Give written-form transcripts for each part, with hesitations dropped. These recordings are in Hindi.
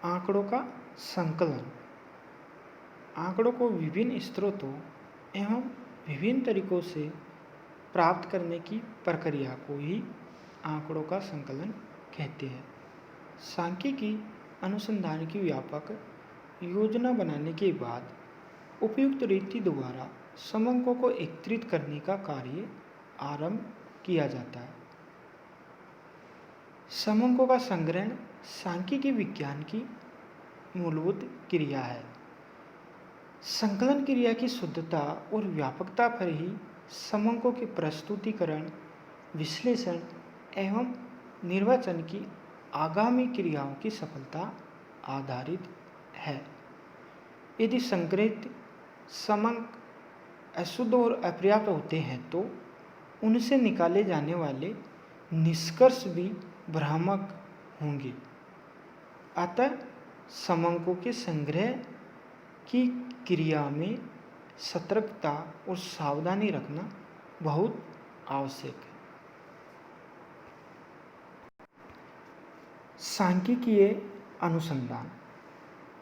आंकड़ों का संकलन। आंकड़ों को विभिन्न स्रोतों एवं विभिन्न तरीकों से प्राप्त करने की प्रक्रिया को ही आंकड़ों का संकलन कहते हैं। सांख्यिकी अनुसंधान की व्यापक योजना बनाने के बाद उपयुक्त रीति द्वारा समंकों को एकत्रित करने का कार्य आरंभ किया जाता है। समंकों का संग्रहण सांख्यिकी विज्ञान की मूलभूत क्रिया है। संकलन क्रिया की शुद्धता और व्यापकता पर ही समंकों के प्रस्तुतिकरण, विश्लेषण एवं निर्वचन की आगामी क्रियाओं की सफलता आधारित है। यदि संग्रहित समंक अशुद्ध और अपर्याप्त होते हैं तो उनसे निकाले जाने वाले निष्कर्ष भी भ्रामक होंगे। अतः समंकों के संग्रह की क्रिया में सतर्कता और सावधानी रखना बहुत आवश्यक है। सांख्यिकीय अनुसंधान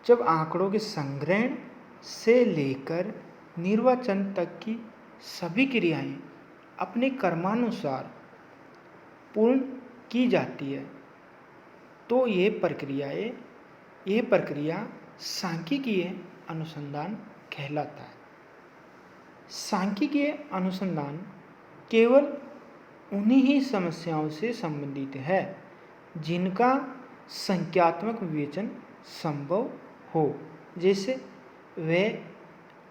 जब आंकड़ों के संग्रहण से लेकर निर्वचन तक की सभी क्रियाएं अपने कर्मानुसार पूर्ण की जाती है तो ये प्रक्रिया सांख्यिकीय अनुसंधान कहलाता है। सांख्यिकीय अनुसंधान केवल उन्हीं ही समस्याओं से संबंधित है जिनका संख्यात्मक विवेचन संभव हो, जैसे व्यय,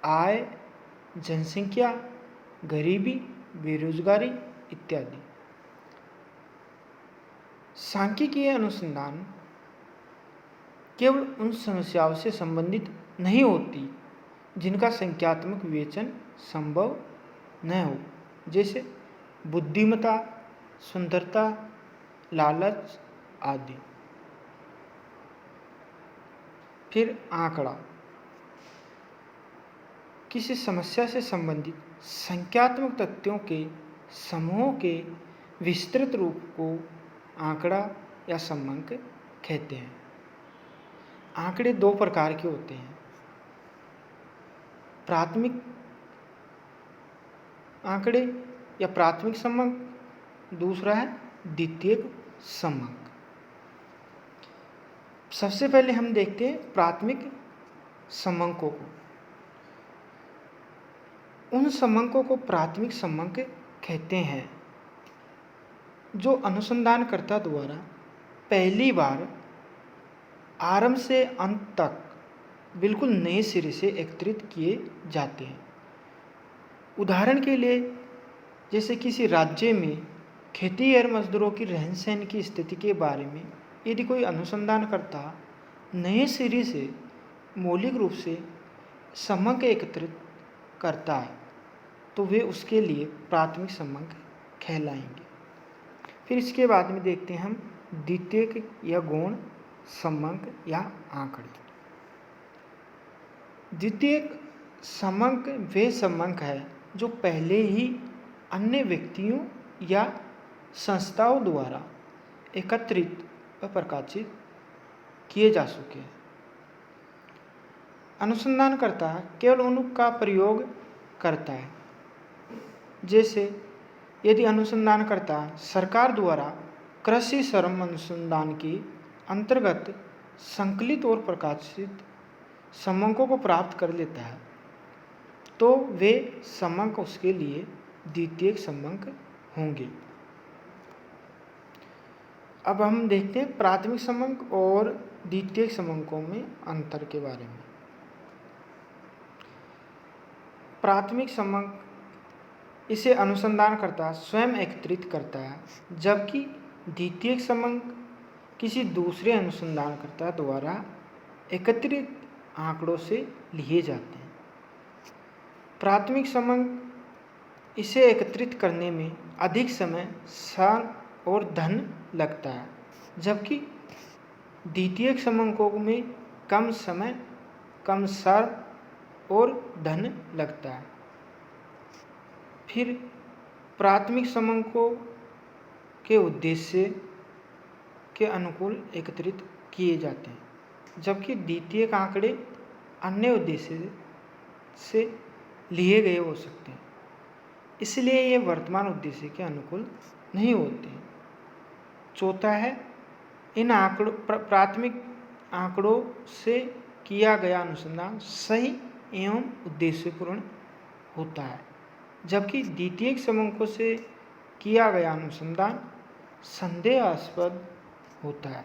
आय, जनसंख्या, गरीबी, बेरोजगारी इत्यादि। सांख्यिकीय अनुसंधान केवल उन समस्याओं से संबंधित नहीं होती जिनका संख्यात्मक विवेचन संभव न हो, जैसे बुद्धिमत्ता, सुंदरता, लालच आदि। फिर आंकड़ा किसी समस्या से संबंधित संख्यात्मक तथ्यों के समूह के विस्तृत रूप को आंकड़ा या समंक कहते हैं। आंकड़े दो प्रकार के होते हैं, प्राथमिक आंकड़े या प्राथमिक समंक, दूसरा है द्वितीयक समंक। सबसे पहले हम देखते हैं प्राथमिक समंकों को। उन समंकों को प्राथमिक समंक कहते हैं जो अनुसंधानकर्ता द्वारा पहली बार आरंभ से अंत तक बिल्कुल नए सिरे से एकत्रित किए जाते हैं। उदाहरण के लिए, जैसे किसी राज्य में खेती और मजदूरों की रहन सहन की स्थिति के बारे में यदि कोई अनुसंधानकर्ता नए सिरे से मौलिक रूप से समंक एकत्रित करता है तो वे उसके लिए प्राथमिक समंक कहलाएंगे। फिर इसके बाद में देखते हैं हम द्वितीयक या गौण समंक या आंकड़े। द्वितीयक समंक वे समंक है जो पहले ही अन्य व्यक्तियों या संस्थाओं द्वारा एकत्रित व प्रकाशित किए जा चुके हैं। अनुसंधानकर्ता केवल उनका प्रयोग करता है। जैसे यदि अनुसंधानकर्ता सरकार द्वारा कृषि श्रम अनुसंधान के अंतर्गत संकलित और प्रकाशित समंकों को प्राप्त कर लेता है तो वे समंक उसके लिए द्वितीयक समंक होंगे। अब हम देखते हैं प्राथमिक समंक और द्वितीयक समंकों में अंतर के बारे में। प्राथमिक समंक इसे अनुसंधानकर्ता स्वयं एकत्रित करता है, जबकि द्वितीयक समंक किसी दूसरे अनुसंधानकर्ता द्वारा एकत्रित आंकड़ों से लिए जाते हैं। प्राथमिक समंक इसे एकत्रित करने में अधिक समय, श्रम और धन लगता है, जबकि द्वितीयक समंकों में कम समय, कम श्रम और धन लगता है। फिर प्राथमिक समंकों के उद्देश्य के अनुकूल एकत्रित किए जाते हैं। जबकि द्वितीयक आंकड़े अन्य उद्देश्य से लिए गए हो सकते हैं, इसलिए ये वर्तमान उद्देश्य के अनुकूल नहीं होते हैं। चौथा है, इन प्राथमिक आंकड़ों से किया गया अनुसंधान सही एवं उद्देश्यपूर्ण होता है, जबकि द्वितीयक समंकों से किया गया अनुसंधान संदेहास्पद होता है।